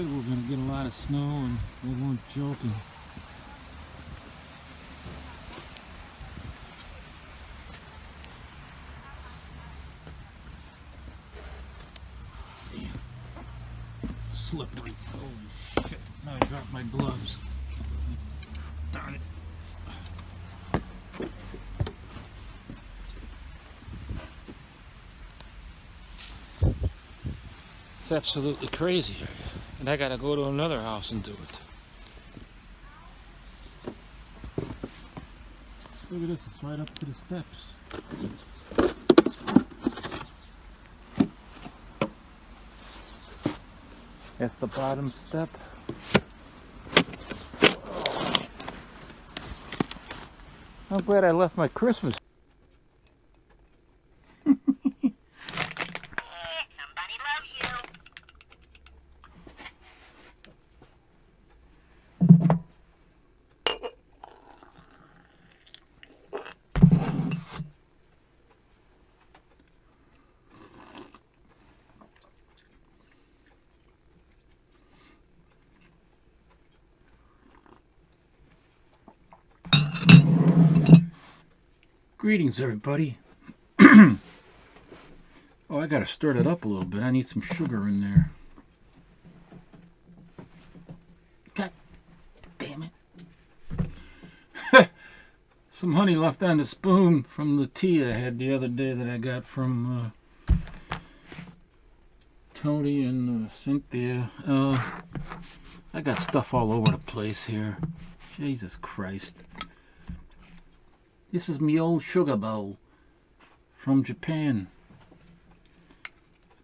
said we were going to get a lot of snow, and they weren't joking. Slippery. Holy shit. Now I dropped my gloves. Darn it. It's absolutely crazy here. And I gotta go to another house and do it. Look at this, it's right up to the steps. That's the bottom step. I'm glad I left my Christmas. Greetings, everybody. Oh, I gotta stir it up a little bit. I need some sugar in there. God damn it. Some honey left on the spoon from the tea I had the other day that I got from Tony and Cynthia. I got stuff all over the place here. Jesus Christ. This is me old sugar bowl from Japan. I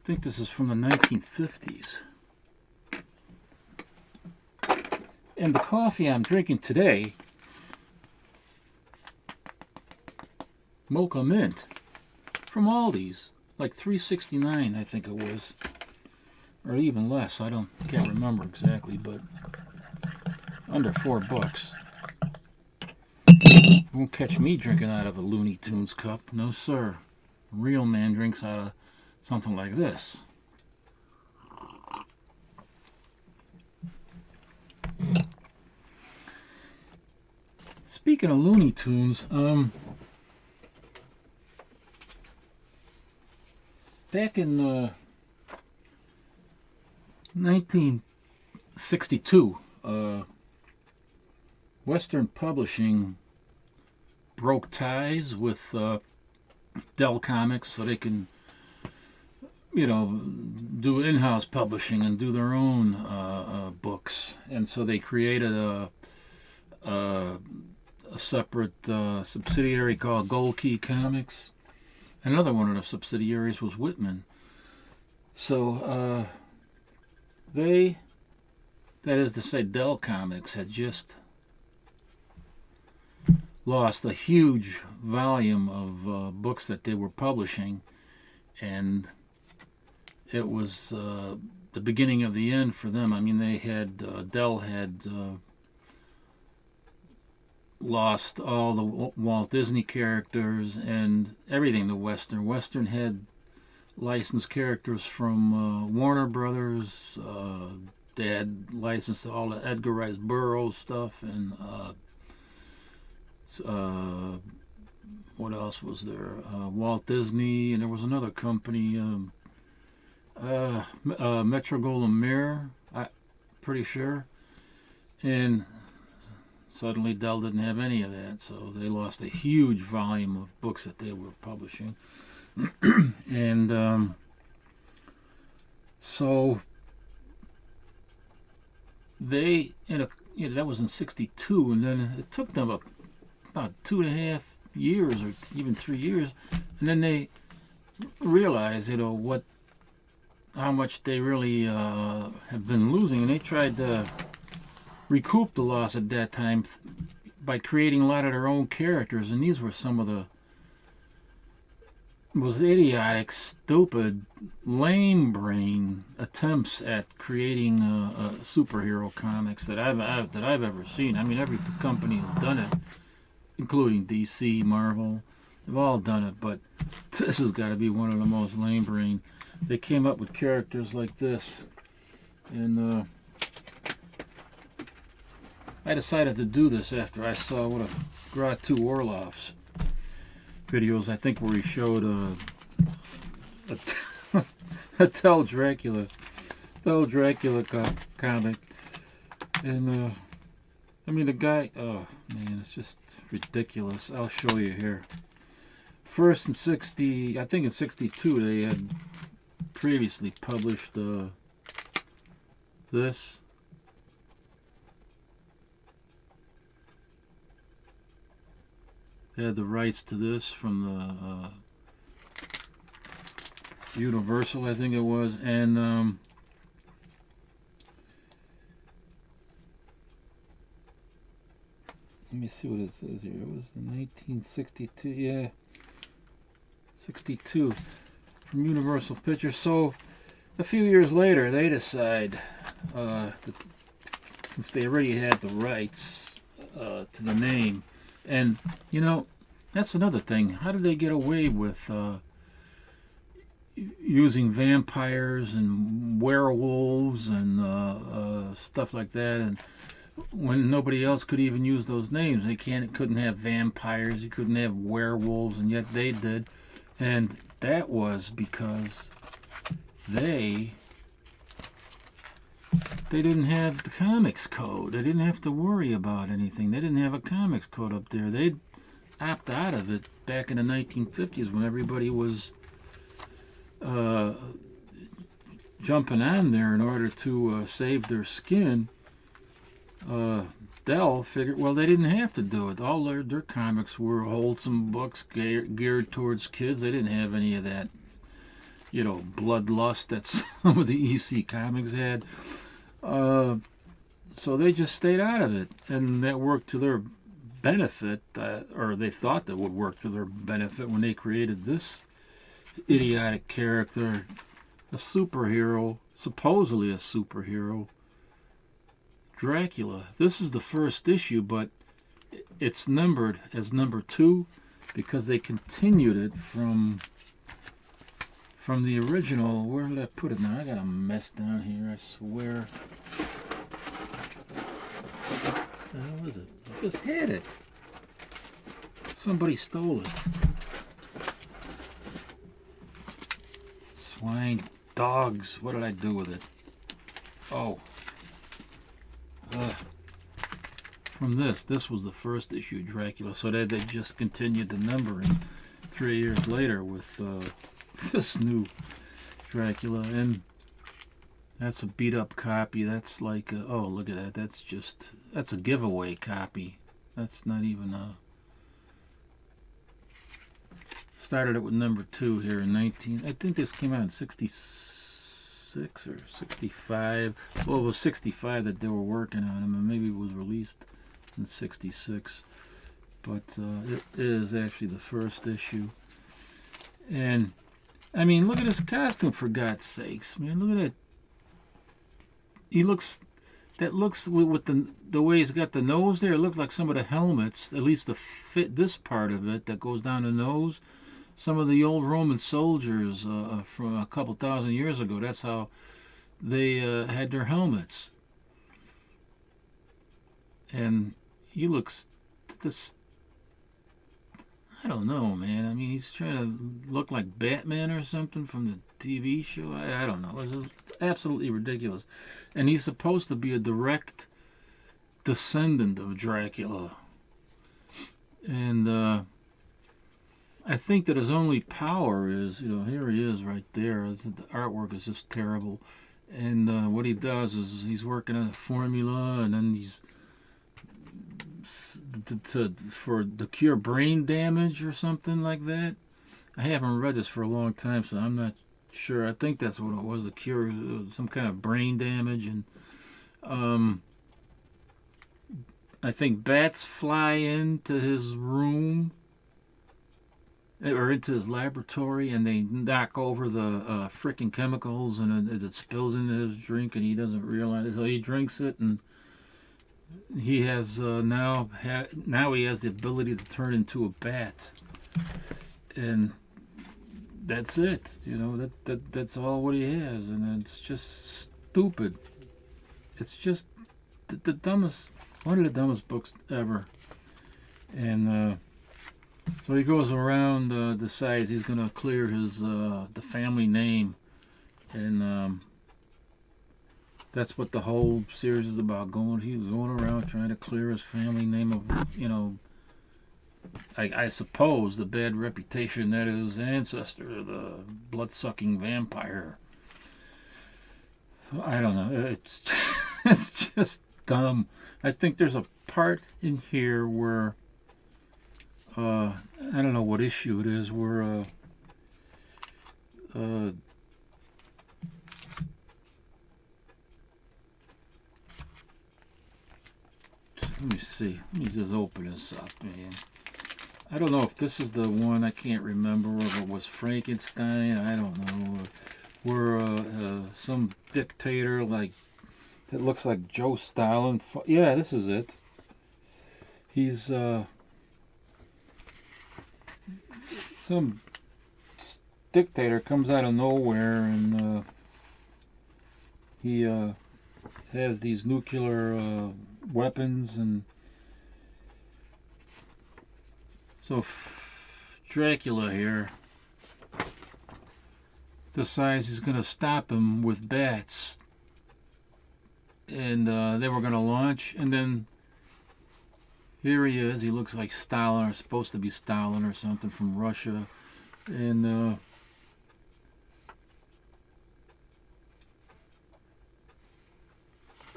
think this is from the 1950s. And the coffee I'm drinking today, Mocha Mint, from Aldi's, like $3.69 I think it was, or even less. Can't remember exactly, but under $4. Won't catch me drinking out of a Looney Tunes cup. No, sir. A real man drinks out of something like this. Speaking of Looney Tunes, back in 1962, Western Publishing broke ties with Dell Comics so they can, do in-house publishing and do their own books. And so they created a separate subsidiary called Gold Key Comics. Another one of the subsidiaries was Whitman. So that is to say, Dell Comics had just lost a huge volume of books that they were publishing, and it was the beginning of the end for them. I mean, they had Dell had lost all the Walt Disney characters and everything to Western. Western had licensed characters from Warner Brothers. They had licensed all the Edgar Rice Burroughs stuff, and what else was there? Walt Disney, and there was another company, Metro-Goldwyn-Mayer, I'm pretty sure. And suddenly Dell didn't have any of that, so they lost a huge volume of books that they were publishing. And so they, that was in '62, and then it took them about 2.5 years or even 3 years, and then they realized, how much they really have been losing, and they tried to recoup the loss at that time by creating a lot of their own characters, and these were some of the most idiotic, stupid, lame brain attempts at creating superhero comics that I've ever seen. I mean, every company has done it, including DC, Marvel. They've all done it, but this has got to be one of the most lame brain. They came up with characters like this, and I decided to do this after I saw one of Gratu Orloff's videos, I think, where he showed a Dell Dracula comic. And, I mean, the guy, oh, man, it's just ridiculous. I'll show you here. First in 60, I think in 62, they had previously published this. They had the rights to this from the Universal, I think it was, and let me see what it says here. It was in 1962, yeah, 62 from Universal Pictures. So a few years later, they decide, since they already had the rights to the name, and you know, that's another thing. How did they get away with using vampires and werewolves and stuff like that, and when nobody else could even use those names? They couldn't have vampires, you couldn't have werewolves, and yet they did. And that was because they didn't have the comics code. They didn't have to worry about anything. They didn't have a comics code up there. They'd opt out of it back in the 1950s when everybody was jumping on there in order to save their skin. Dell figured, well, they didn't have to do it. All their comics were wholesome books geared towards kids. They didn't have any of that, you know, bloodlust that some of the EC comics had. So they just stayed out of it, and that worked to their benefit, or they thought that would work to their benefit when they created this idiotic character, a superhero, supposedly a superhero, Dracula. This is the first issue, but it's numbered as number 2 because they continued it from the original. Where did I put it now? I got a mess down here, I swear. What the hell is it? I just had it. Somebody stole it. Swine, dogs. What did I do with it? Oh. From this was the first issue, Dracula. So they just continued the numbering 3 years later with this new Dracula, and that's a beat up copy. That's like oh, look at that. That's a giveaway copy. That's not even a. Started it with number 2 here in I think this came out in 66 or 65. Well, it was 65 that they were working on them, and maybe it was released in 66. But it is actually the first issue. And I mean, look at his costume, for God's sakes, man! Look at that. He looks. That looks with the way he's got the nose there. It looks like some of the helmets, at least the fit, this part of it that goes down the nose. Some of the old Roman soldiers from a couple thousand years ago. That's how they had their helmets. And he looks this. I don't know, man. I mean, he's trying to look like Batman or something from the TV show. I don't know. It's absolutely ridiculous. And he's supposed to be a direct descendant of Dracula. And I think that his only power is, you know, here he is right there. The artwork is just terrible. And what he does is he's working on a formula, and then he's for the cure brain damage or something like that. I haven't read this for a long time, so I'm not sure. I think that's what it was, the cure, some kind of brain damage. And I think bats fly into his room or into his laboratory, and they knock over the freaking chemicals, and it spills into his drink, and he doesn't realize it. So he drinks it, and he has now he has the ability to turn into a bat, and that's it. You know, that's all what he has, and it's just stupid. It's just the dumbest. One of the dumbest books ever. And so he goes around, decides he's going to clear his the family name. And that's what the whole series is about. He was going around trying to clear his family name of, I suppose, the bad reputation that his ancestor, the blood-sucking vampire. So I don't know. It's it's just dumb. I think there's a part in here where I don't know what issue it is, where let me see. Let me just open this up, man. I don't know if this is the one. I can't remember if it was Frankenstein. I don't know. Where some dictator like that looks like Joe Stalin. Yeah, this is it. He's some dictator comes out of nowhere, and he has these nuclear weapons, and so Dracula here decides he's going to stop him with bats, and they were going to launch, and then here he is. He looks like Stalin, or supposed to be Stalin or something, from Russia, and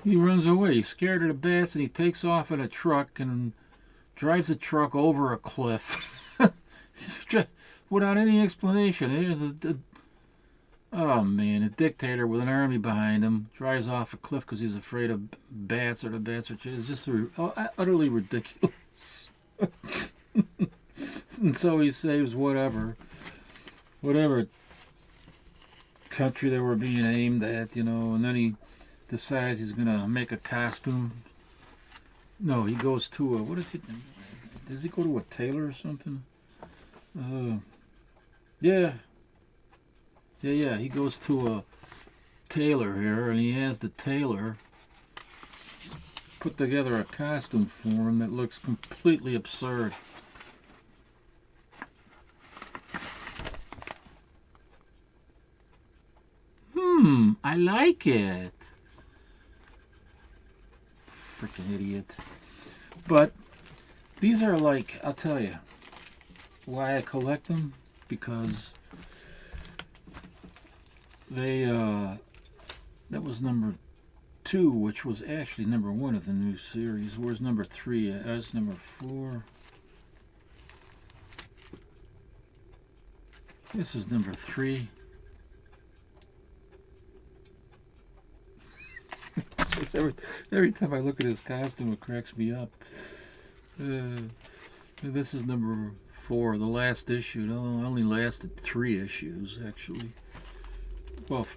he runs away. He's scared of the bats, and he takes off in a truck and drives the truck over a cliff without any explanation. Oh man, a dictator with an army behind him drives off a cliff because he's afraid of bats, or the bats are just utterly ridiculous. And so he saves whatever country they were being aimed at, and then he decides he's gonna make a costume. No, he goes to a, what is it? Does he go to a tailor or something? Yeah. He goes to a tailor here, and he has the tailor put together a costume for him that looks completely absurd. I like it. Freaking idiot. But these are like, I'll tell you why I collect them, because they that was number 2, which was actually number 1 of the new series. Where's number 3? That's number 4. This is number 3. Every time I look at his costume, it cracks me up. This is number 4, the last issue. It only lasted 3 issues, actually. Well,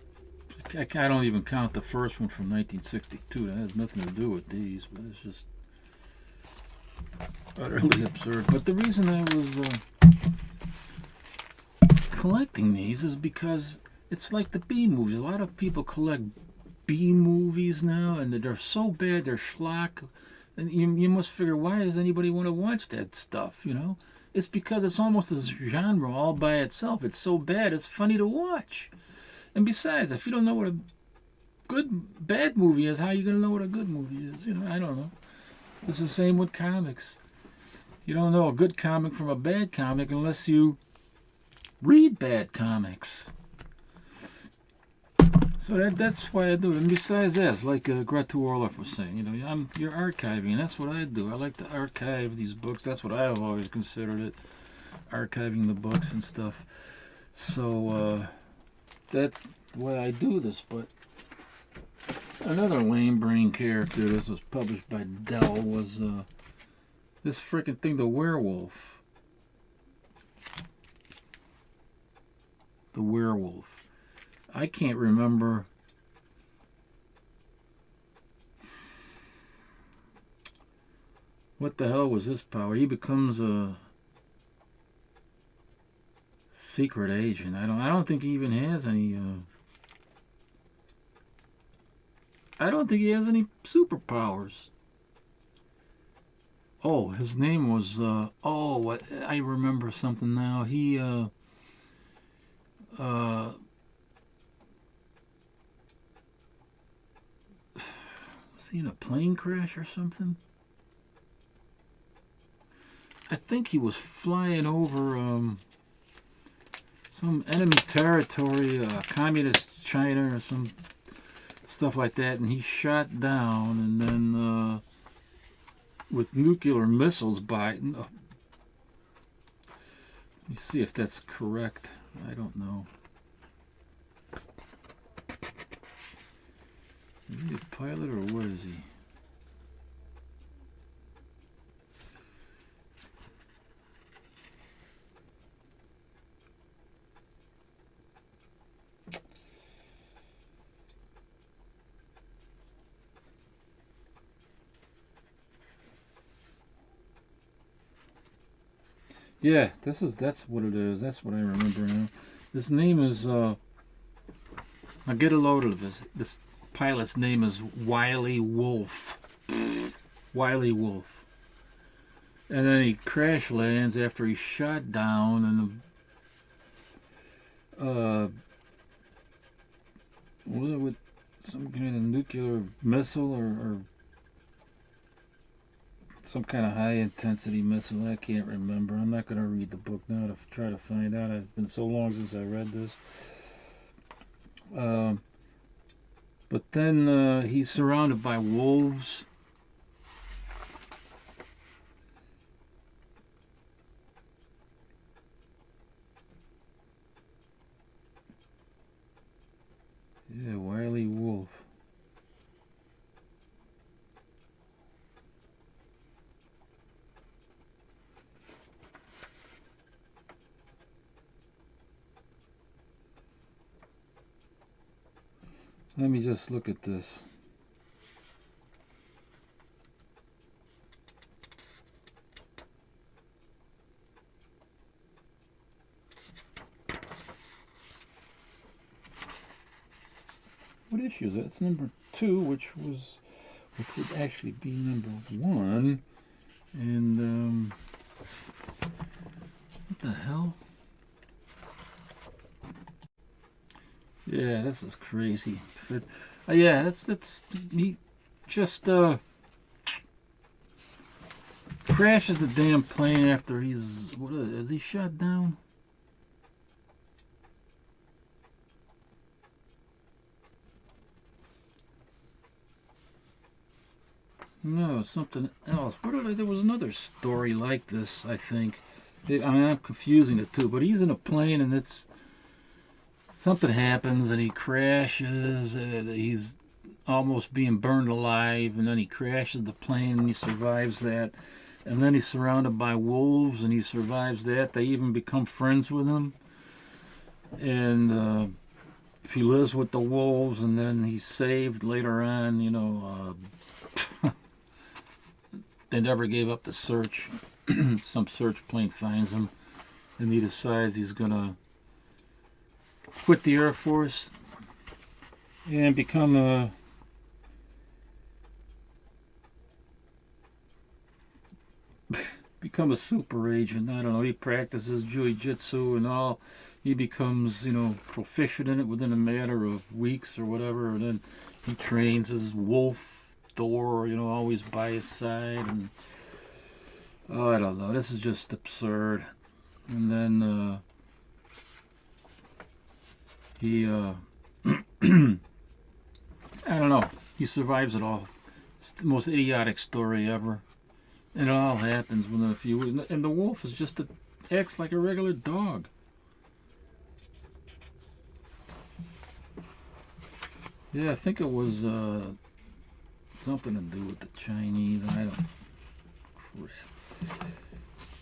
I don't even count the first one from 1962. That has nothing to do with these, but it's just utterly absurd. But the reason I was collecting these is because it's like the B movies. A lot of people collect B movies now, and they're so bad, they're schlock. And you must figure, why does anybody want to watch that stuff, It's because it's almost a genre all by itself. It's so bad, it's funny to watch. And besides, if you don't know what a bad movie is, how are you going to know what a good movie is? I don't know. It's the same with comics. You don't know a good comic from a bad comic unless you read bad comics. So that's why I do it. And besides that, like Greta Orloff was saying, you're archiving. That's what I do. I like to archive these books. That's what I've always considered it, archiving the books and stuff. So that's why I do this. But another lame brain character, this was published by Dell, was this freaking thing, the Werewolf. The Werewolf. I can't remember. What the hell was his power? He becomes a secret agent. I don't think he even has any. I don't think he has any superpowers. Oh, his name was. I remember something now. Uh, was he in a plane crash or something? I think he was flying over some enemy territory, communist China or some stuff like that, and he shot down, and then with nuclear missiles by. No, let me see if that's correct. I don't know. Is he a pilot or what is he? Yeah, that's what it is. That's what I remember now. His name is now get a load of this. This pilot's name is Wiley Wolf. Wiley Wolf. And then he crash lands after he's shot down, and was it with some kind of nuclear missile or some kind of high intensity missile. I can't remember. I'm not going to read the book now to try to find out. It's been so long since I read this. But then he's surrounded by wolves. Yeah, Wiley Wolf. Let me just look at this. What issue is that? It's number 2, which would actually be number 1. And what the hell? Yeah, this is crazy. Yeah, that's he just crashes the damn plane after is he shot down? No, something else. There was another story like this, I think. I'm confusing the two, but he's in a plane and it's something happens and he crashes and he's almost being burned alive, and then he crashes the plane and he survives that, and then he's surrounded by wolves and he survives that. They even become friends with him, and he lives with the wolves, and then he's saved later on. They never gave up the search. Some search plane finds him, and he decides he's gonna quit the Air Force and become a super agent. I don't know. He practices jiu-jitsu and all. He becomes, proficient in it within a matter of weeks or whatever. And then he trains his wolf, Thor, always by his side. And I don't know. This is just absurd. And then he, I don't know. He survives it all. It's the most idiotic story ever. And it all happens within a few weeks. And the wolf is acts like a regular dog. Yeah, I think it was something to do with the Chinese. I don't. Crap.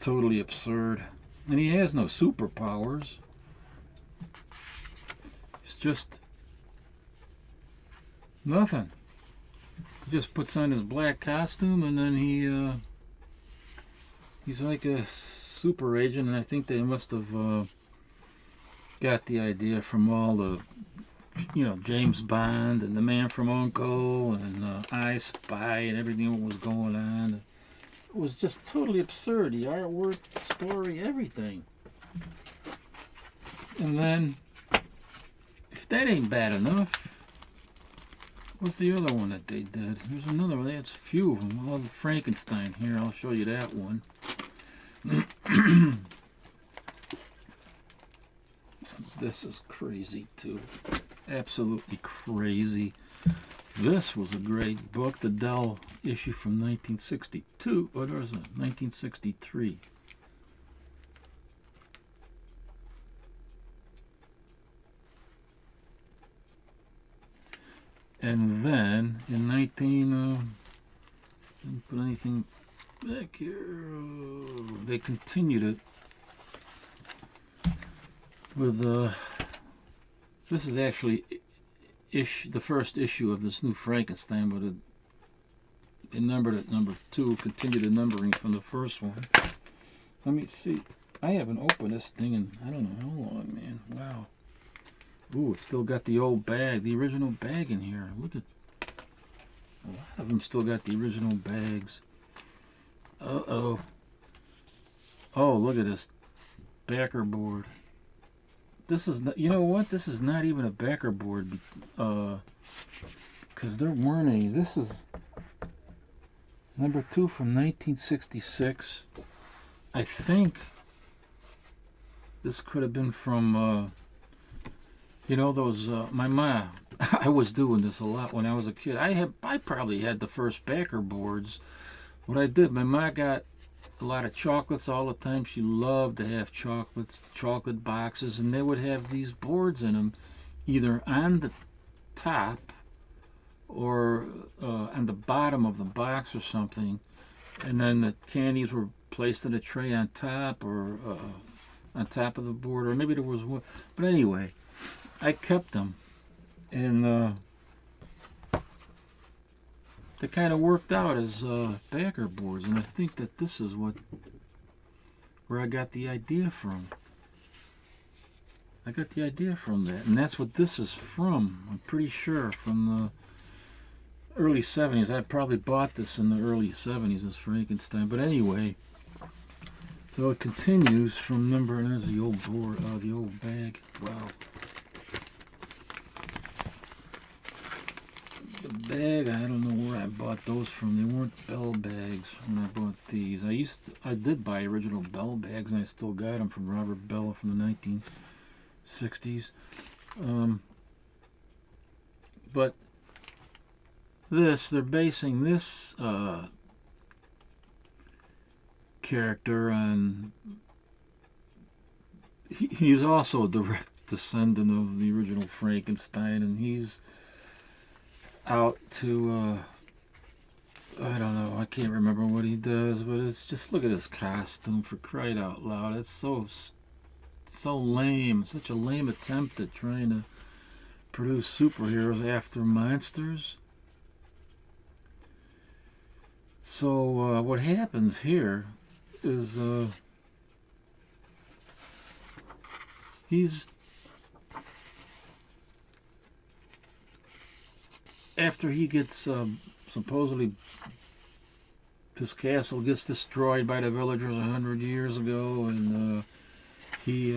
Totally absurd. And he has no superpowers. It's just nothing. He just puts on his black costume, and then he's like a super agent. And I think they must have got the idea from all the, James Bond and The Man from U.N.C.L.E. and I Spy and everything that was going on. was just totally absurd. The artwork, story, everything. And then, if that ain't bad enough, what's the other one that they did? There's another one. That's a few of them. Well, Frankenstein here. I'll show you that one. This is crazy too. Absolutely crazy. This was a great book. The Dell issue from 1962. What was it? 1963. And then in 19 didn't put anything back here. They continued it with this is actually the first issue of this new Frankenstein, but it numbered at number 2, continued the numbering from the first one. Let me see. I haven't opened this thing in I don't know how long, man. Wow. Ooh, it's still got the old bag, the original bag in here. Look at a lot of them still got the original bags. Uh-oh. Oh, look at this backer board. This is not, you know what? This is not even a backer board, because there weren't any. This is number 2 from 1966. I think this could have been from, you know, those, my ma. I was doing this a lot when I was a kid. I probably had the first backer boards. What I did, my ma got a lot of chocolates all the time. She loved to have chocolate boxes, and they would have these boards in them, either on the top or on the bottom of the box or something, and then the candies were placed in a tray on top or on top of the board, or maybe there was one. But anyway, I kept them, and they kind of worked out as backer boards, and I think that this is where I got the idea from. I got the idea from that, and that's what this is from. I'm pretty sure from the early 70s. I probably bought this in the early 70s as Frankenstein, but anyway. So it continues from number, and there's the old board, the old bag. Wow. The bag, I don't know where I bought those from. They weren't Bell bags when I bought these. I did buy original Bell bags, and I still got them from Robert Bell from the 1960s. But they're basing this character on. He's also a direct descendant of the original Frankenstein, and he's out to I don't know, I can't remember what he does, but it's just, look at his costume, for crying out loud. It's so lame. Such a lame attempt at trying to produce superheroes after monsters. So what happens here is he's after he gets supposedly his castle gets destroyed by the villagers 100 years ago, and he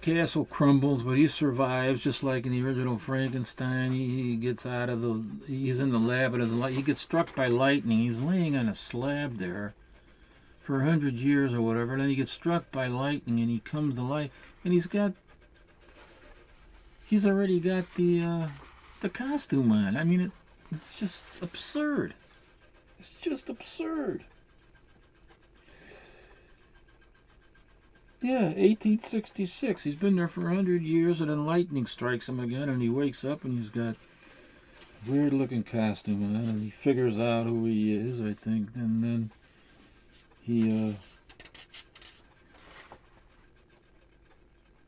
castle crumbles, but he survives just like in the original Frankenstein. He gets out of he's in the lab, and he gets struck by lightning. He's laying on a slab there for 100 years or whatever, and then he gets struck by lightning, and he comes to life, and he's already got the costume on. I mean, it's just absurd. It's just absurd. Yeah, 1866. He's been there for 100 years, and then lightning strikes him again, and he wakes up, and he's got a weird-looking costume on, and he figures out who he is, I think, and then he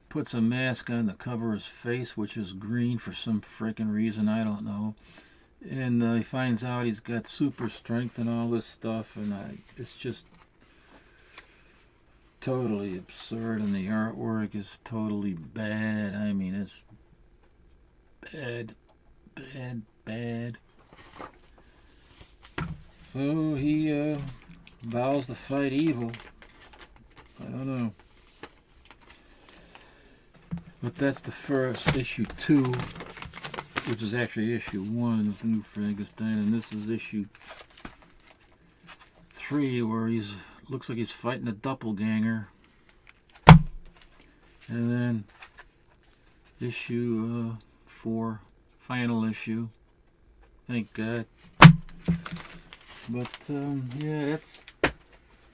puts a mask on to cover his face, which is green for some frickin' reason, I don't know. And he finds out he's got super strength and all this stuff, and it's just totally absurd, and the artwork is totally bad. I mean, it's bad, bad, bad. So he vows to fight evil. I don't know. But that's the first issue 2, which is actually issue 1 of the new Frankenstein, and this is issue 3, where he's looks like he's fighting a doppelganger. And then issue 4, final issue. Thank God. But yeah, that's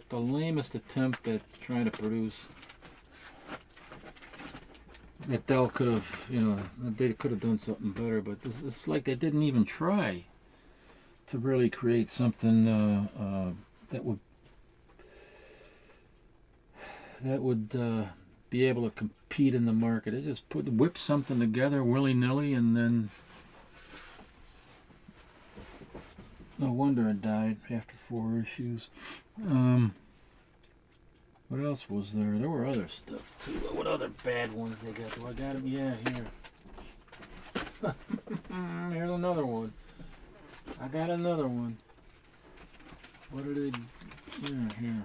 the lamest attempt at trying to produce. That Dell could have, they could have done something better, but it's like they didn't even try to really create something that would be able to compete in the market. They just whip something together willy-nilly, and then no wonder it died after 4 issues. What else was there? There were other stuff too. What other bad ones they got? Do I got them? Yeah, here. Here's another one. I got another one. What are they? Here.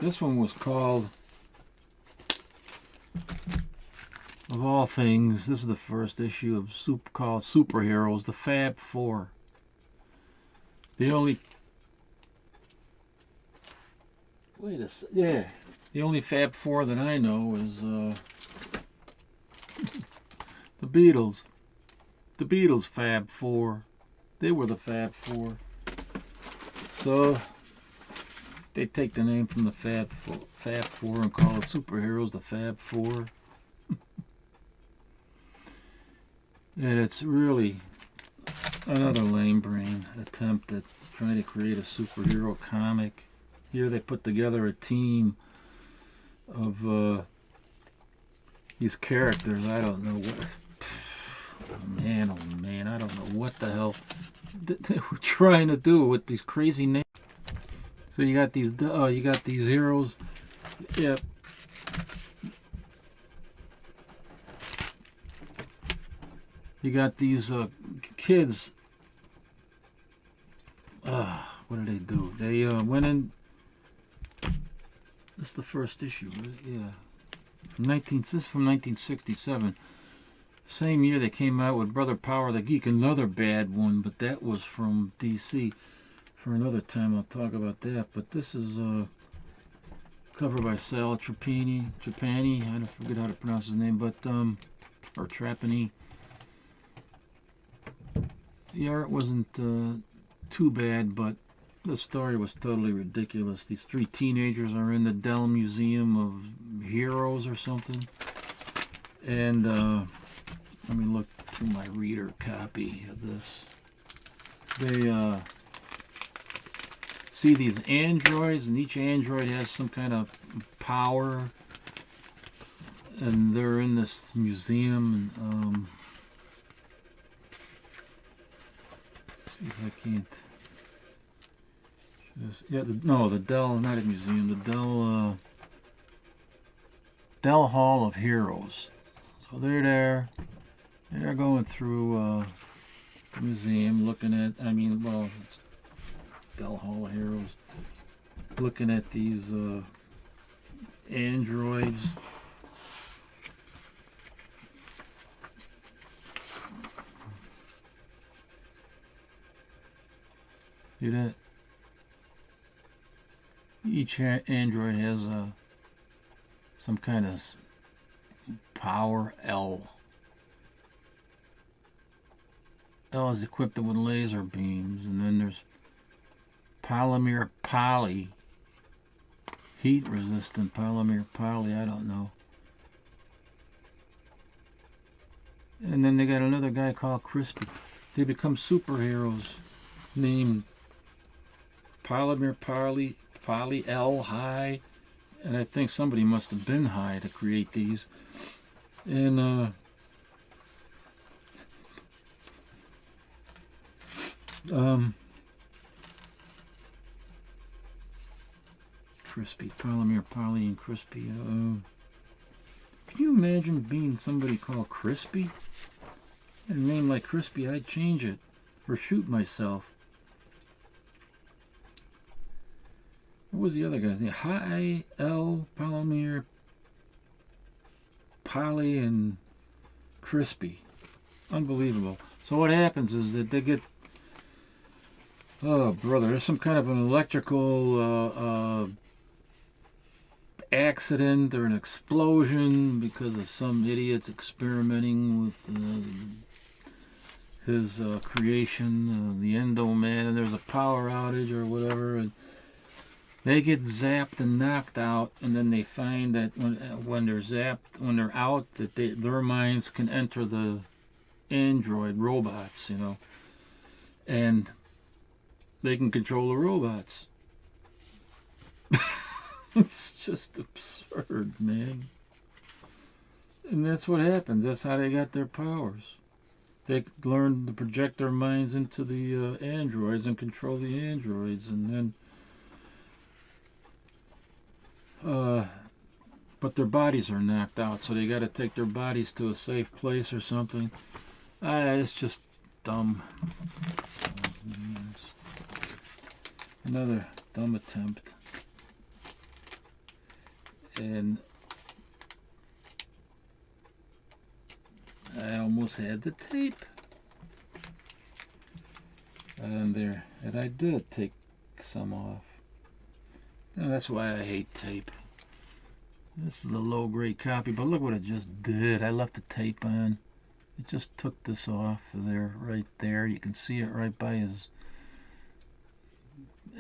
This one was called, of all things, this is the first issue of called Superheroes, the Fab Four. The only the only Fab Four that I know is the Beatles. The Beatles Fab Four. They were the Fab Four. So they take the name from the Fab Four and call it Superheroes, the Fab Four. And it's really another lame brain attempt at trying to create a superhero comic. Here they put together a team of these characters. I don't know what. Oh man, I don't know what the hell they were trying to do with these crazy names. So you got these heroes. Yeah. You got these kids. What did they do? They went in. This is the first issue, right? Yeah. This is from 1967. Same year they came out with Brother Power the Geek, another bad one, but that was from DC. For another time, I'll talk about that. But this is covered by Sal Trapani. I forget how to pronounce his name, but or Trapani. The art wasn't too bad, but the story was totally ridiculous. These 3 teenagers are in the Dell Museum of Heroes or something. And let me look through my reader copy of this. They see these androids, and each android has some kind of power. And they're in this museum, and see if I can't. The Dell, not a museum, the Dell Hall of Heroes. So they're there. They're going through the museum, looking at, it's Dell Hall of Heroes, looking at these androids. See that? Each android has some kind of power. L is equipped with laser beams, and then there's polymer poly, heat resistant polymer poly, I don't know. And then they got another guy called Crispy. They become superheroes named polymer poly L high, and I think somebody must have been high to create these. And Crispy, polymer poly and Crispy. Can you imagine being somebody called Crispy? A name like Crispy, I'd change it or shoot myself. What was the other guy's name? Hi, L, Palomir, Polly, and Crispy. Unbelievable. So what happens is that they get... Oh, brother, there's some kind of an electrical accident or an explosion because of some idiots experimenting with his creation, the Endo Man, and there's a power outage or whatever, and they get zapped and knocked out, and then they find that when they're zapped, when they're out, that their minds can enter the android robots, you know, and they can control the robots. It's just absurd, man. And that's what happens. That's how they got their powers. They learn to project their minds into the androids and control the androids, and then but their bodies are knocked out, so they got to take their bodies to a safe place or something. It's just dumb. Another dumb attempt. And I almost had the tape. And I did take some off. And that's why I hate tape. This is a low-grade copy, but look what it just did. I left the tape on. It just took this off of there, right there. You can see it right by his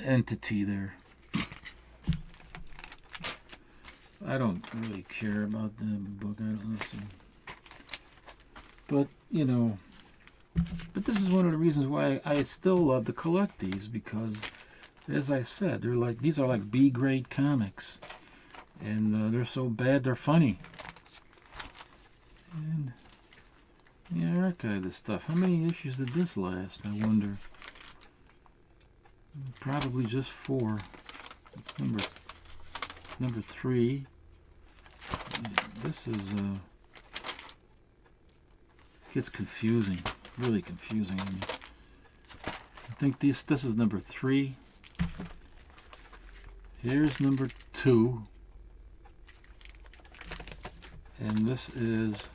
entity there. I don't really care about the book. I don't listen. But, you know, but this is one of the reasons why I still love to collect these, because, as I said, these are like B-grade comics. And they're so bad, they're funny. And, yeah, I archive this stuff. How many issues did this last, I wonder? Probably just 4. It's number 3. This is gets confusing, really confusing. I think this is number 3. Here's number 2, and this is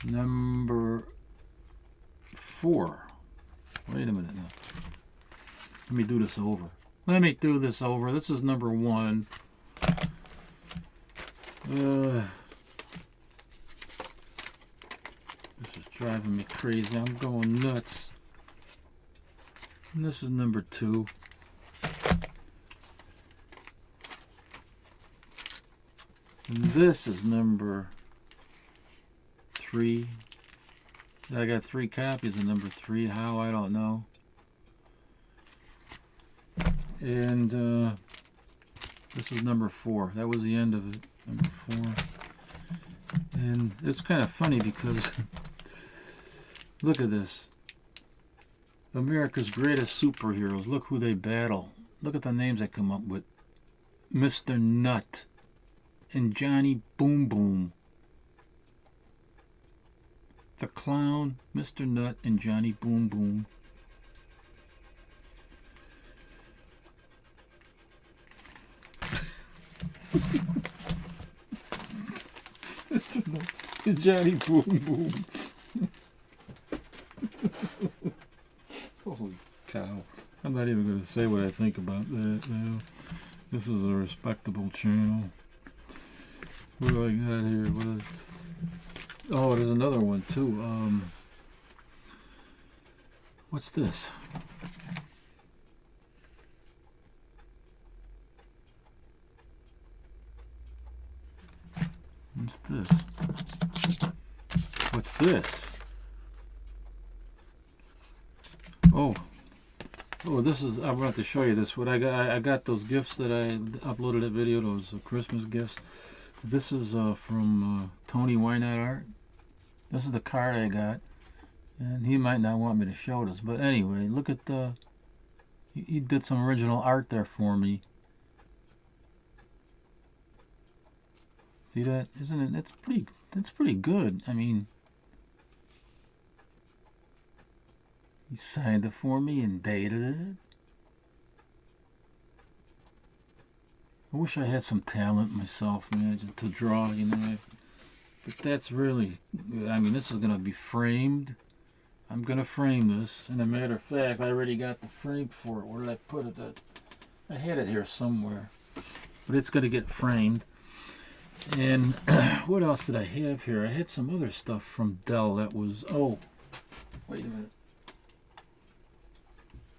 number 4. Wait a minute now. Let me do this over. This is number 1. This is driving me crazy. I'm going nuts. And this is number 2. And this is number 3. I got 3 copies of number 3. How, I don't know. And this is number 4. That was the end of it. Number 4. And it's kind of funny because look at this. America's greatest superheroes. Look who they battle. Look at the names they come up with. Mr. Nut and Johnny Boom Boom. The Clown, Mr. Nut, and Johnny Boom Boom. Mr. Nut and Johnny Boom Boom. Holy cow. I'm not even going to say what I think about that now. This is a respectable channel. What do I got here? Oh, there's another one too. What's this? What's this? What's this? Oh, this is. I wanted to show you this. What I got? I got those gifts that I uploaded a video. Those Christmas gifts. This is from Tony Wynot Art. This is the card I got, and he might not want me to show this, but anyway, look at the. He did some original art there for me. See that? Isn't it? That's pretty good. I mean, he signed it for me and dated it. I wish I had some talent myself, man, to draw, you know. But that's really good. I mean, this is going to be framed. I'm going to frame this. And a matter of fact, I already got the frame for it. Where did I put it? I had it here somewhere. But it's going to get framed. And what else did I have here? I had some other stuff from Dell that was... Oh, wait a minute.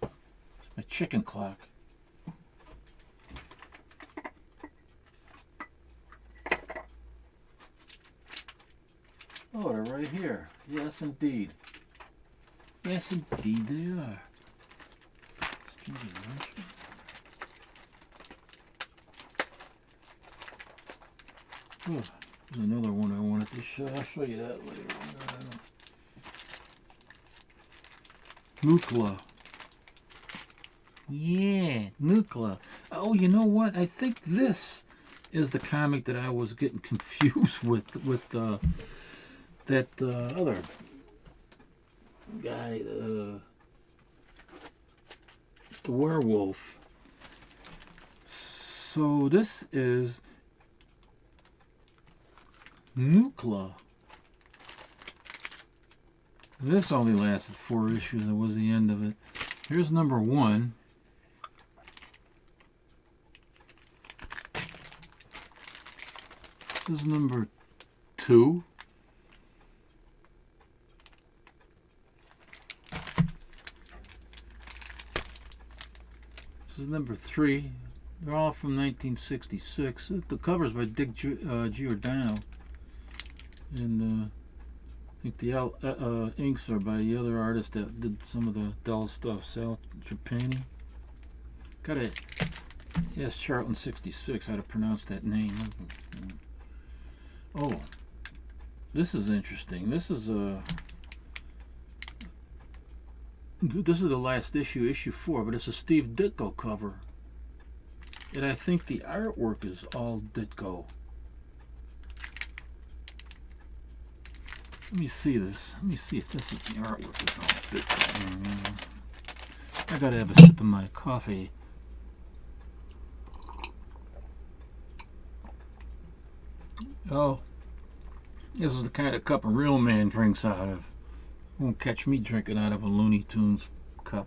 It's my chicken clock. Oh, they're right here. Yes, indeed. Yes, indeed they are. Oh, there's another one I wanted to show. I'll show you that later. Nucla. Yeah, Nucla. Oh, you know what? I think this is the comic that I was getting confused with that other guy, the werewolf. So this is Nucla. This only lasted 4 issues. It was the end of it. Here's number 1. This is number 2. This is number 3. They're all from 1966. The cover's by Dick Giordano. And I think the inks are by the other artist that did some of the Dell stuff, Sal Trapani. Got it. Yes, Charlton 66, how to pronounce that name. Oh, this is interesting. This is the last issue, issue 4, but it's a Steve Ditko cover. And I think the artwork is all Ditko. Let me see this. Let me see if this is the artwork is all Ditko. I gotta have a sip of my coffee. Oh, this is the kind of cup a real man drinks out of. Won't catch me drinking out of a Looney Tunes cup.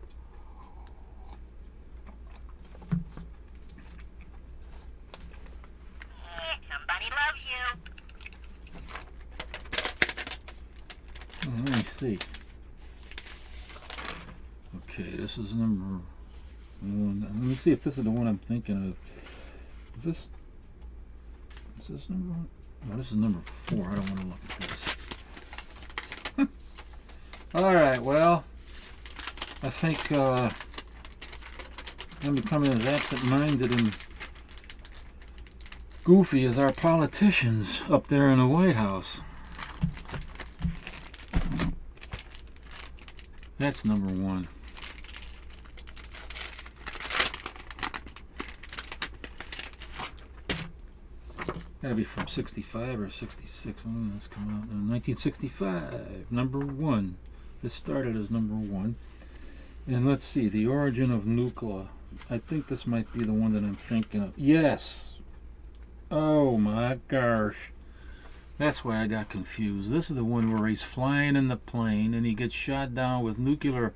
Somebody loves you. Let me see. Okay, this is number 1. Let me see if this is the one I'm thinking of. Is this number 1? No, this is number 4. I don't want to look at this. Alright, well, I think I'm becoming as absent-minded and goofy as our politicians up there in the White House. That's number 1. Gotta be from 65 or 66. When did this come out? 1965, number 1. This started as number 1. And let's see, the origin of Nucla. I think this might be the one that I'm thinking of. Yes! Oh my gosh. That's why I got confused. This is the one where he's flying in the plane and he gets shot down with nuclear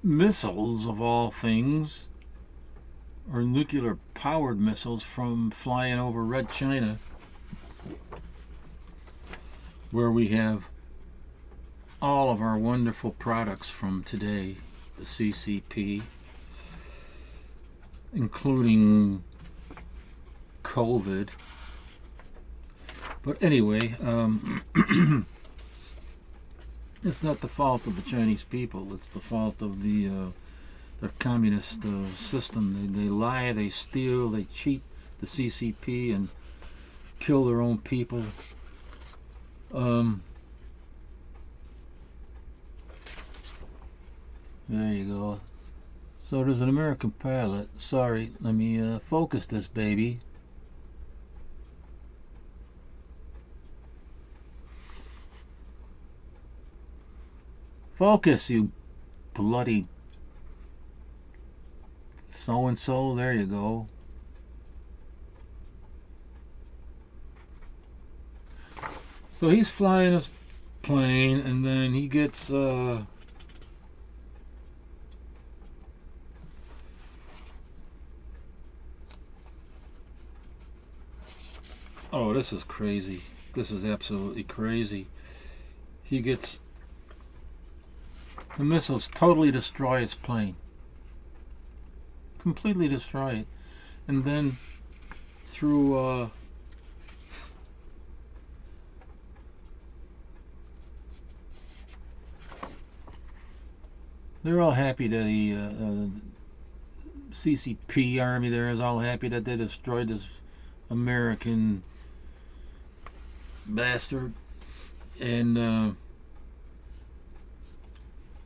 missiles, of all things. Or nuclear powered missiles from flying over Red China, where we have all of our wonderful products from today, the CCP, including COVID. But anyway, it's not the fault of the Chinese people. It's the fault of the communist system. They lie, they steal, they cheat the CCP and kill their own people. There you go. So there's an American pilot. Sorry, let me focus this baby. Focus, you bloody so-and-so. There you go. So he's flying his plane, and then he gets oh, this is crazy. This is absolutely crazy. He gets the missiles totally destroy his plane. Completely destroy it. And then through they're all happy that the CCP army there is all happy that they destroyed this American bastard. And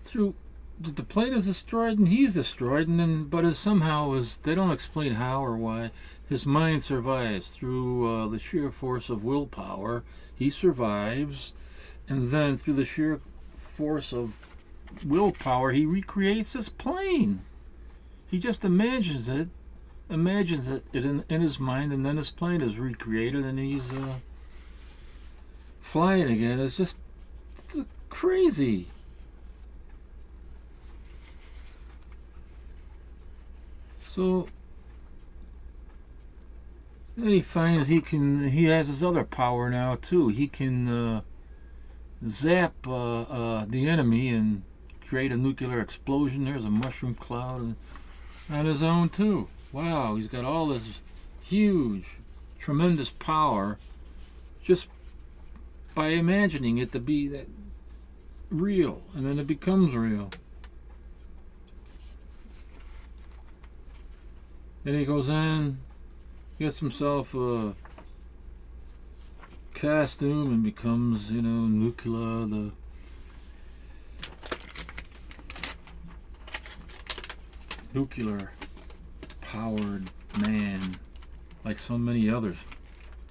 through the plane is destroyed and he's destroyed, and then but somehow they don't explain how or why his mind survives through the sheer force of willpower. He survives, and then through the sheer force of willpower he recreates his plane. He just imagines it in his mind, and then his plane is recreated and he's flying again. It's just crazy. So then he finds he has his other power now too. He can zap the enemy and create a nuclear explosion. There's a mushroom cloud on his own too. Wow, he's got all this huge, tremendous power just by imagining it to be that real, and then it becomes real. Then he goes in, gets himself a costume, and becomes, Nuclear, the nuclear-powered man, like so many other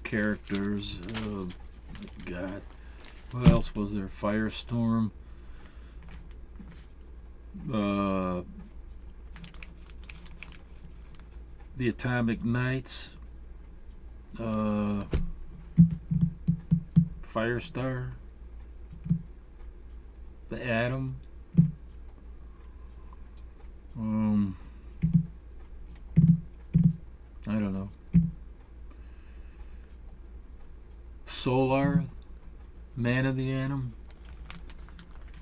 characters. Oh, God. What else was there? Firestorm. The Atomic Knights, Firestar, the Atom, I don't know, Solar, Man of the Atom,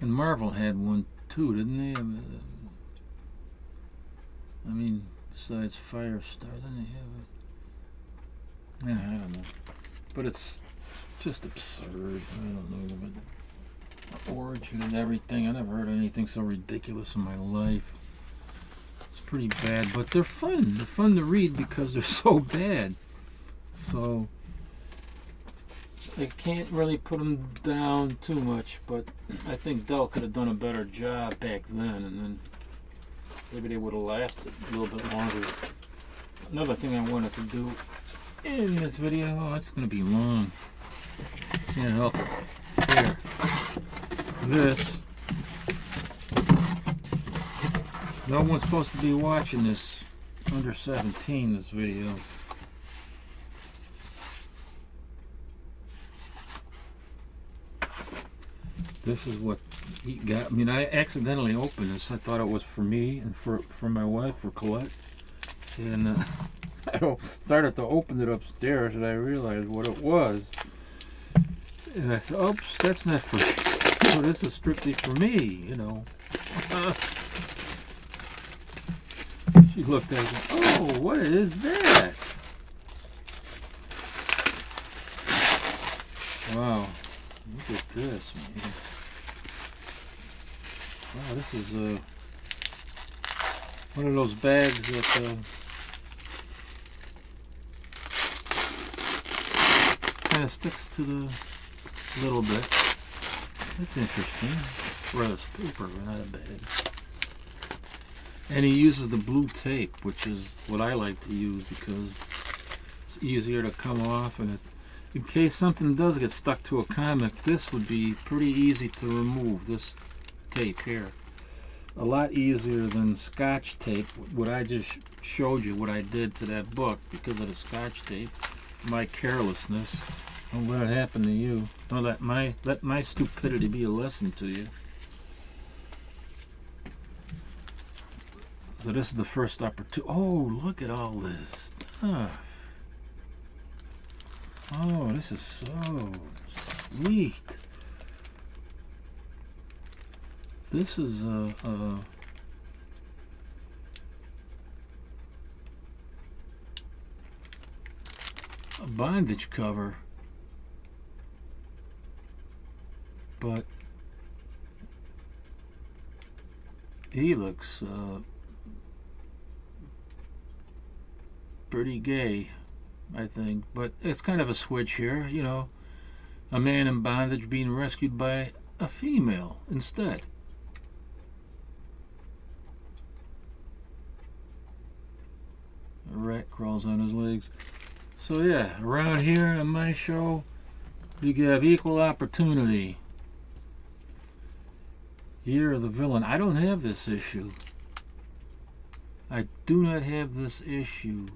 and Marvel had one too, didn't they? I mean, besides Firestar, then they have I don't know. But it's just absurd. I don't know. But the origin and everything. I never heard anything so ridiculous in my life. It's pretty bad, but they're fun. They're fun to read because they're so bad. So I can't really put them down too much, but I think Dell could have done a better job back then, and then maybe they would have lasted a little bit longer. Another thing I wanted to do in this video, it's going to be long. Can't help it. Here. This. No one's supposed to be watching this under 17, this video. This is what he got. I mean, I accidentally opened this. I thought it was for me and for my wife, for Colette. And I started to open it upstairs, and I realized what it was. And I thought, oops, that's not for me. So this is strictly for me, She looked at it, oh, what is that? Wow, look at this, man. Wow, this is one of those bags that kind of sticks to the little bit. That's interesting. Rather paper, but not a bag. And he uses the blue tape, which is what I like to use because it's easier to come off, and in case something does get stuck to a comic, this would be pretty easy to remove. This tape here. A lot easier than Scotch tape. What I just showed you, what I did to that book because of the Scotch tape, my carelessness. Don't let it happen to you. Don't let my stupidity be a lesson to you. So this is the first opportunity. Oh, look at all this stuff. Oh, this is so sweet. This is a bondage cover, but he looks pretty gay, I think. But it's kind of a switch here, you know, a man in bondage being rescued by a female instead. A rat crawls on his legs. So yeah, around here on my show, you have equal opportunity. Year of the Villain. I don't have this issue. I do not have this issue.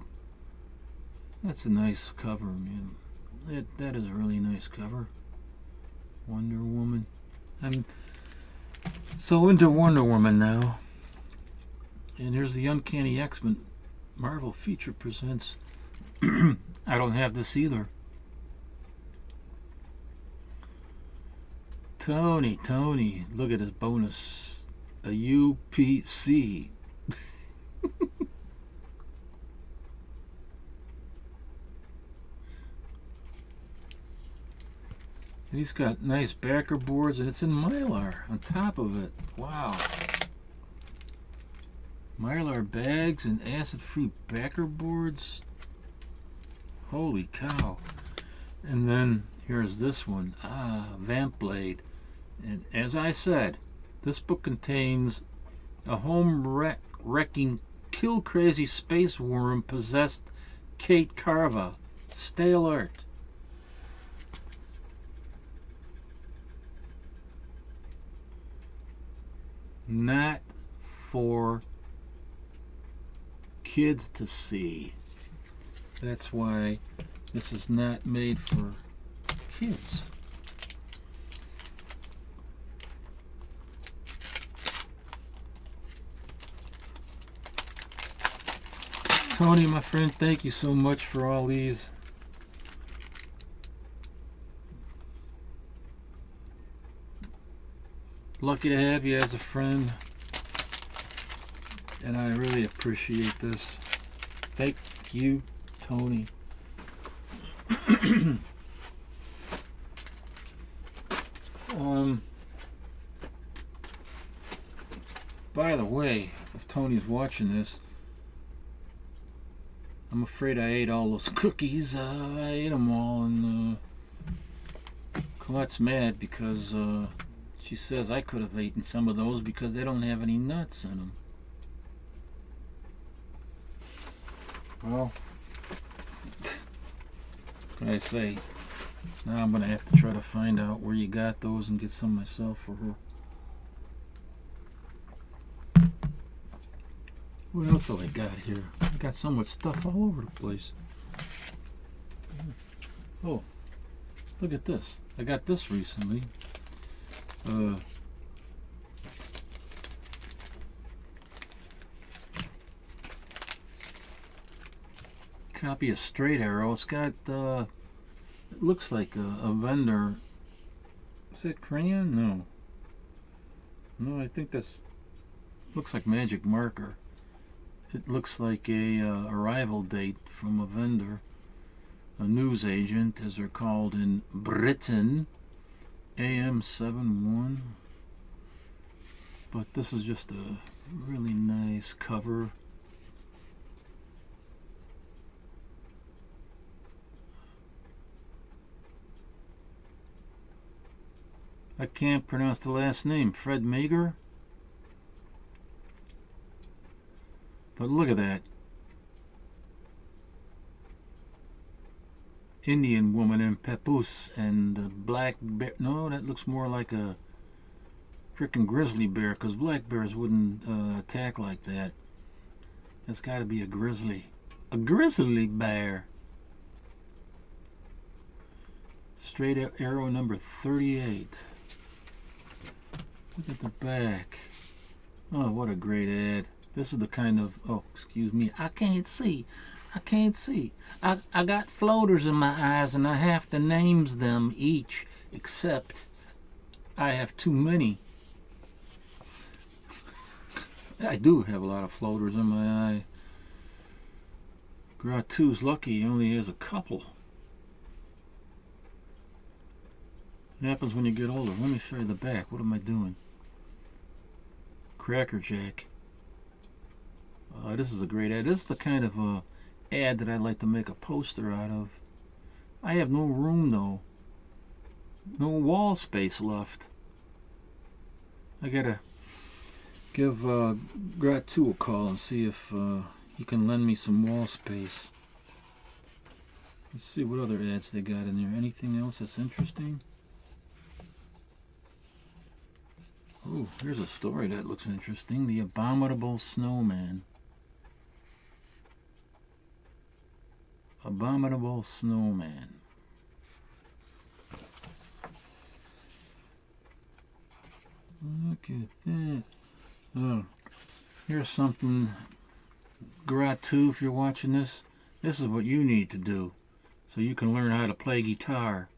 That's a nice cover, man. That is a really nice cover. Wonder Woman. I'm so into Wonder Woman now. And here's the Uncanny X-Men. Marvel Feature presents. I don't have this either. Tony, look at his bonus. A UPC. He's got nice backer boards, and it's in Mylar on top of it. Wow. Mylar bags and acid-free backer boards. Holy cow. And then here's this one. Vamp Blade. And as I said, this book contains a home-wrecking, kill-crazy space worm possessed Kate Carva. Stay alert. Not for kids to see. That's why this is not made for kids. Tony, my friend, thank you so much for all these. Lucky to have you as a friend, and I really appreciate this. Thank you, Tony. By the way, if Tony's watching this, I'm afraid I ate all those cookies. I ate them all, and Colette's mad because she says I could have eaten some of those because they don't have any nuts in them. Well, what can I say? Now I'm going to have to try to find out where you got those and get some myself for her. What else have I got here? I got so much stuff all over the place. Oh, look at this. I got this recently. Copy of Straight Arrow. It's got it looks like a vendor. Is that crayon? No, I think that's looks like magic marker. It looks like a arrival date from a vendor, a news agent, as they're called in Britain, AM71. But this is just a really nice cover. I can't pronounce the last name. Fred Mager. But look at that. Indian woman in papoose and black bear. No, that looks more like a freaking grizzly bear, because black bears wouldn't attack like that. It's got to be a grizzly. A grizzly bear. Straight arrow number 38. Look at the back. Oh, what a great ad. This is the kind of... Oh, excuse me. I can't see. I can't see. I got floaters in my eyes and I have to name them each, except I have too many. I do have a lot of floaters in my eye. Gratu's lucky he only has a couple. It happens when you get older. Let me show you the back. What am I doing? Cracker Jack. This is a great ad. This is the kind of ad that I'd like to make a poster out of. I have no room though. No wall space left. I gotta give Gratu a call and see if he can lend me some wall space. Let's see what other ads they got in there. Anything else that's interesting? Oh, here's a story that looks interesting. The Abominable Snowman. Abominable Snowman. Look at that. Oh, here's something. Gratu, if you're watching this, this is what you need to do so you can learn how to play guitar.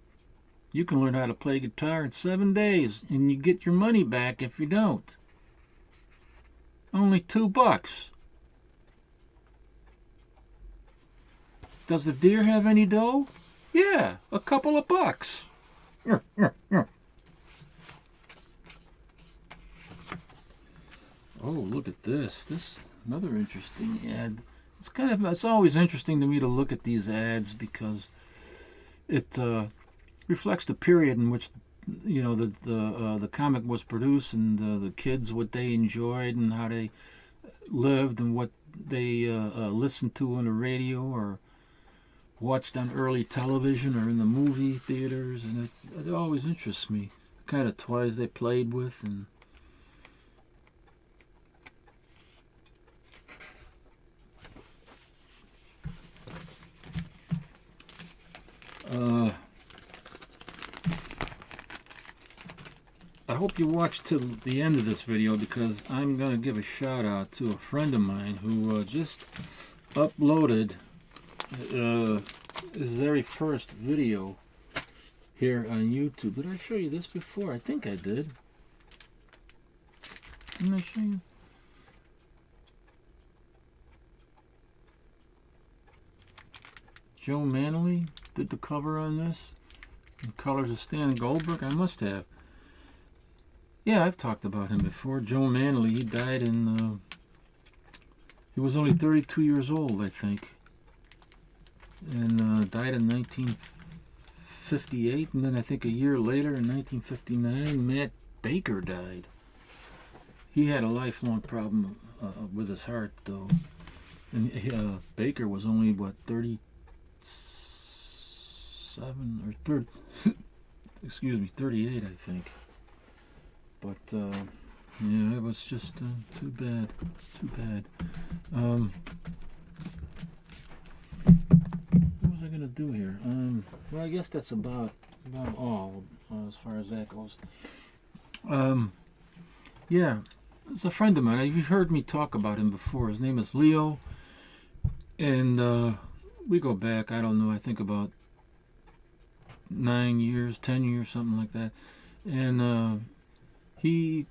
You can learn how to play guitar in 7 days, and you get your money back if you don't. Only $2. Does the deer have any dough? Yeah, a couple of bucks. Oh, look at this. This is another interesting ad. It's always interesting to me to look at these ads because it reflects the period in which the comic was produced and the kids, what they enjoyed and how they lived and what they listened to on the radio or watched on early television or in the movie theaters, and it always interests me. The kind of toys they played with and I hope you watch till the end of this video because I'm going to give a shout out to a friend of mine who just uploaded his very first video here on YouTube. Did I show you this before? I think I did. Didn't I show you? Joe Manley did the cover on this. The colors of Stan Goldberg. I must have. Yeah, I've talked about him before. Joe Manley, he died in... he was only 32 years old, I think. And died in 1958. And then I think a year later, in 1959, Matt Baker died. He had a lifelong problem with his heart, though. And Baker was only, what, 37 or 30... excuse me, 38, I think. But, yeah, it was just too bad. It's too bad. What was I going to do here? Well, I guess that's about all as far as that goes. Yeah, it's a friend of mine. You've heard me talk about him before. His name is Leo. And we go back, I don't know, I think about 9 years, 10 years, something like that. And he's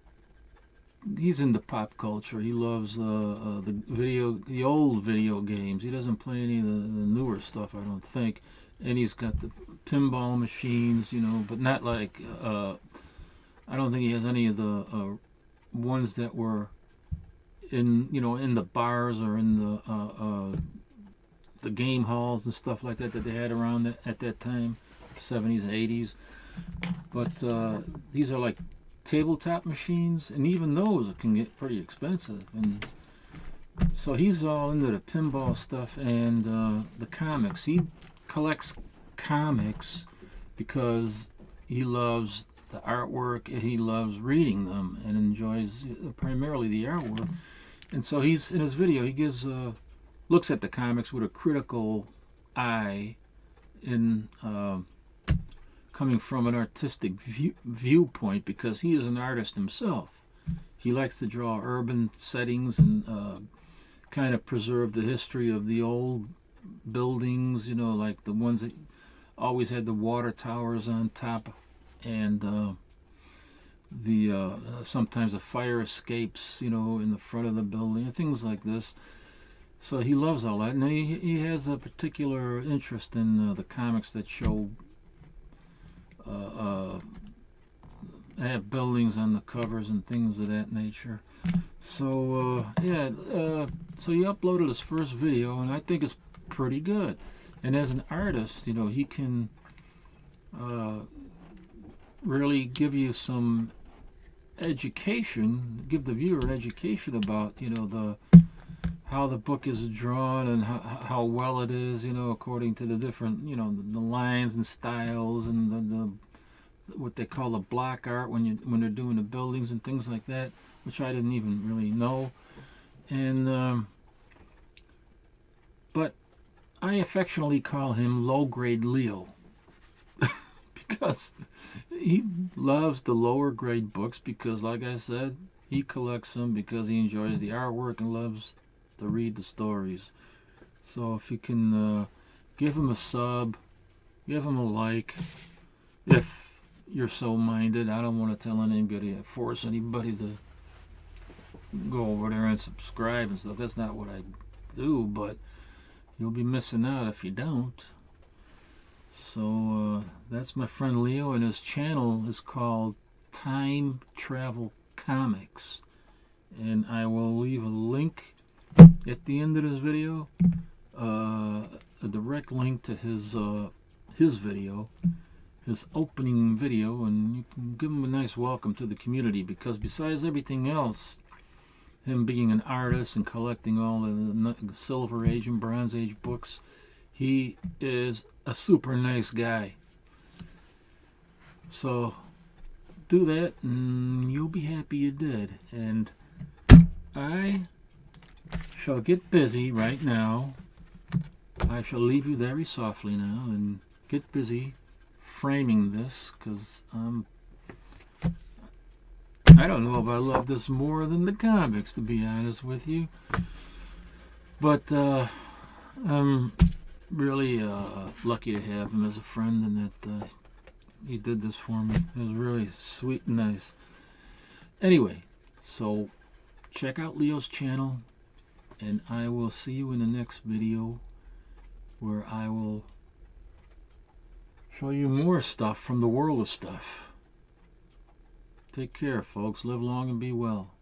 into pop culture. He loves the old video games. He doesn't play any of the newer stuff, I don't think. And he's got the pinball machines, but not like I don't think he has any of the ones that were in the bars or in the game halls and stuff like that they had around at that time, 70s and 80s. But these are like tabletop machines, and even those can get pretty expensive. And so he's all into the pinball stuff and the comics. He collects comics because he loves the artwork. He loves reading them and enjoys primarily the artwork. And so he's in his video. He gives looks at the comics with a critical eye, in coming from an artistic viewpoint, because he is an artist himself. He likes to draw urban settings and kind of preserve the history of the old buildings, like the ones that always had the water towers on top, and the sometimes the fire escapes, in the front of the building, and things like this. So he loves all that, and he has a particular interest in the comics that show have buildings on the covers and things of that nature. So so he uploaded his first video, and I think it's pretty good. And as an artist, he can really give you some education, give the viewer an education about how the book is drawn and how well it is, according to the different, the lines and styles and the what they call the block art when they're doing the buildings and things like that, which I didn't even really know. And but I affectionately call him low-grade Leo because he loves the lower grade books, because, like I said, he collects them because he enjoys the artwork and loves to read the stories. So if you can give him a sub, give him a like, if you're so minded. I don't want to tell anybody, force anybody to go over there and subscribe and stuff. That's not what I do, but you'll be missing out if you don't. So that's my friend Leo, and his channel is called Time Travel Comics, and I will leave a link at the end of this video, a direct link to his video, his opening video, and you can give him a nice welcome to the community, because besides everything else, him being an artist and collecting all the Silver Age and Bronze Age books, he is a super nice guy. So do that and you'll be happy you did. And I shall get busy right now. I shall leave you very softly now and get busy framing this, because I don't know if I love this more than the comics, to be honest with you. But I'm really lucky to have him as a friend, and that he did this for me. It was really sweet and nice. Anyway, so check out Leo's channel, and I will see you in the next video, where I will show you more stuff from the world of stuff. Take care, folks. Live long and be well.